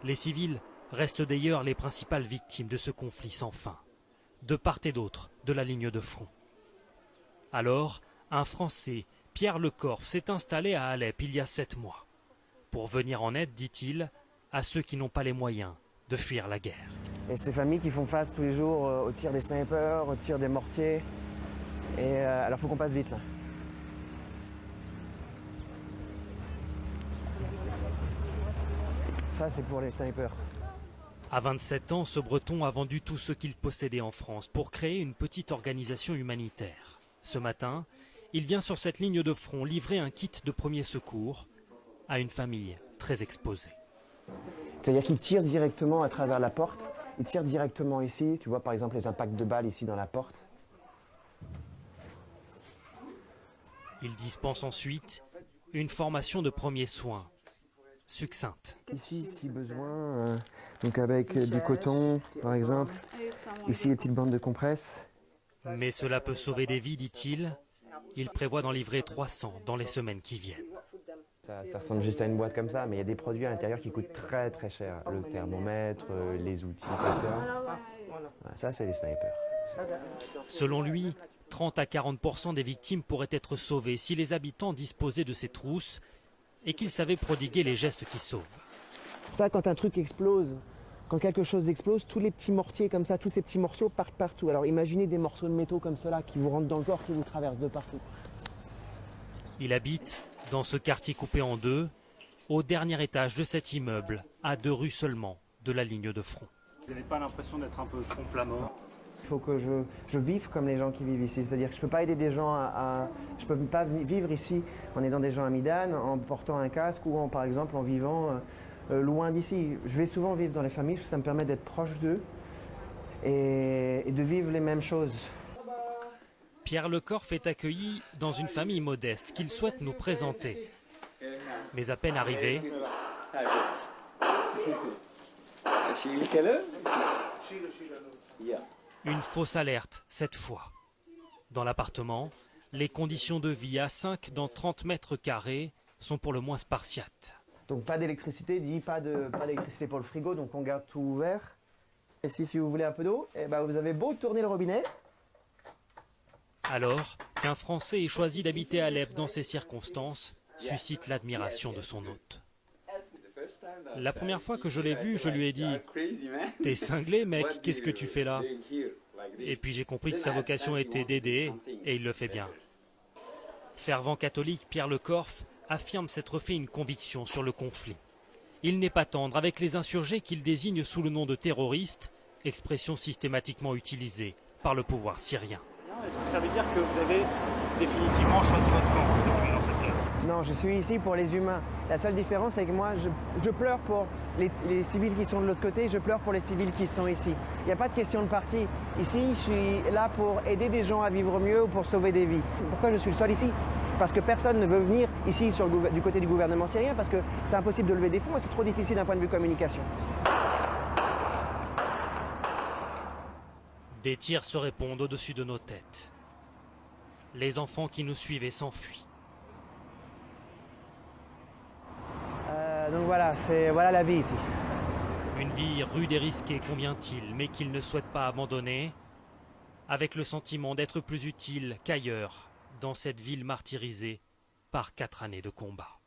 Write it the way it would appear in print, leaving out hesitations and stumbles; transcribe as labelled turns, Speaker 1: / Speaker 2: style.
Speaker 1: Les civils restent d'ailleurs les principales victimes de ce conflit sans fin, de part et d'autre de la ligne de front. Alors, un Français, Pierre Lecorf, s'est installé à Alep il y a 7 mois, pour venir en aide, dit-il, à ceux qui n'ont pas les moyens de fuir la guerre.
Speaker 2: Et ces familles qui font face tous les jours aux tirs des snipers, aux tirs des mortiers. Et alors il faut qu'on passe vite là. Ça c'est pour les snipers.
Speaker 1: À 27 ans, ce Breton a vendu tout ce qu'il possédait en France pour créer une petite organisation humanitaire. Ce matin, il vient sur cette ligne de front livrer un kit de premiers secours à une famille très exposée.
Speaker 2: C'est-à-dire qu'il tire directement à travers la porte. Il tire directement ici. Tu vois par exemple les impacts de balles ici dans la porte.
Speaker 1: Il dispense ensuite une formation de premiers soins succincte.
Speaker 2: Ici, si besoin, donc avec du coton par exemple. Ici les petites bandes de compresse.
Speaker 1: Mais cela peut sauver des vies, dit-il. Il prévoit d'en livrer 300 dans les semaines qui viennent.
Speaker 2: Ça ressemble juste à une boîte comme ça, mais il y a des produits à l'intérieur qui coûtent très très cher. Le thermomètre, les outils, etc. Ça, c'est les snipers.
Speaker 1: Selon lui, 30 à 40% des victimes pourraient être sauvées si les habitants disposaient de ces trousses et qu'ils savaient prodiguer les gestes qui sauvent.
Speaker 2: Ça, quand un truc explose, quand quelque chose explose, tous les petits mortiers comme ça, tous ces petits morceaux partent partout. Alors imaginez des morceaux de métaux comme cela qui vous rentrent dans le corps, qui vous traversent de partout.
Speaker 1: Il habite dans ce quartier coupé en deux, au dernier étage de cet immeuble, à 2 rues seulement de la ligne de front. Vous n'avez pas l'impression d'être un peu trompe-la mort?
Speaker 2: Il faut que je vive comme les gens qui vivent ici. C'est-à-dire que je ne peux pas aider des gens je ne peux pas vivre ici en aidant des gens à Midane, en portant un casque ou par exemple en vivant loin d'ici. Je vais souvent vivre dans les familles parce que ça me permet d'être proche d'eux et de vivre les mêmes choses.
Speaker 1: Pierre Lecorf est accueilli dans une famille modeste qu'il souhaite nous présenter. Mais à peine arrivé, une fausse alerte cette fois. Dans l'appartement, les conditions de vie à 5 dans 30 mètres carrés sont pour le moins spartiates.
Speaker 2: Donc pas d'électricité, dit pas d'électricité pour le frigo, donc on garde tout ouvert. Et si vous voulez un peu d'eau, eh ben vous avez beau tourner le robinet.
Speaker 1: Alors qu'un Français ait choisi d'habiter à Alep dans ces circonstances suscite l'admiration de son hôte. La première fois que je l'ai vu, je lui ai dit « T'es cinglé, mec, qu'est-ce que tu fais là ?» Et puis j'ai compris que sa vocation était d'aider, et il le fait bien. Fervent catholique, Pierre Lecorf affirme s'être fait une conviction sur le conflit. Il n'est pas tendre avec les insurgés qu'il désigne sous le nom de terroristes, expression systématiquement utilisée par le pouvoir syrien. Est-ce que ça veut dire que vous avez définitivement choisi votre camp dans cette guerre?
Speaker 2: Non, je suis ici pour les humains. La seule différence, c'est que moi, je pleure pour les civils qui sont de l'autre côté, je pleure pour les civils qui sont ici. Il n'y a pas de question de parti. Ici, je suis là pour aider des gens à vivre mieux ou pour sauver des vies. Pourquoi je suis le seul ici? Parce que personne ne veut venir ici du côté du gouvernement syrien, parce que c'est impossible de lever des fonds et c'est trop difficile d'un point de vue communication.
Speaker 1: Des tirs se répondent au-dessus de nos têtes. Les enfants qui nous suivaient s'enfuient.
Speaker 2: Donc voilà, voilà la vie ici.
Speaker 1: Une vie rude et risquée convient-il, mais qu'il ne souhaite pas abandonner, avec le sentiment d'être plus utile qu'ailleurs dans cette ville martyrisée par 4 années de combat.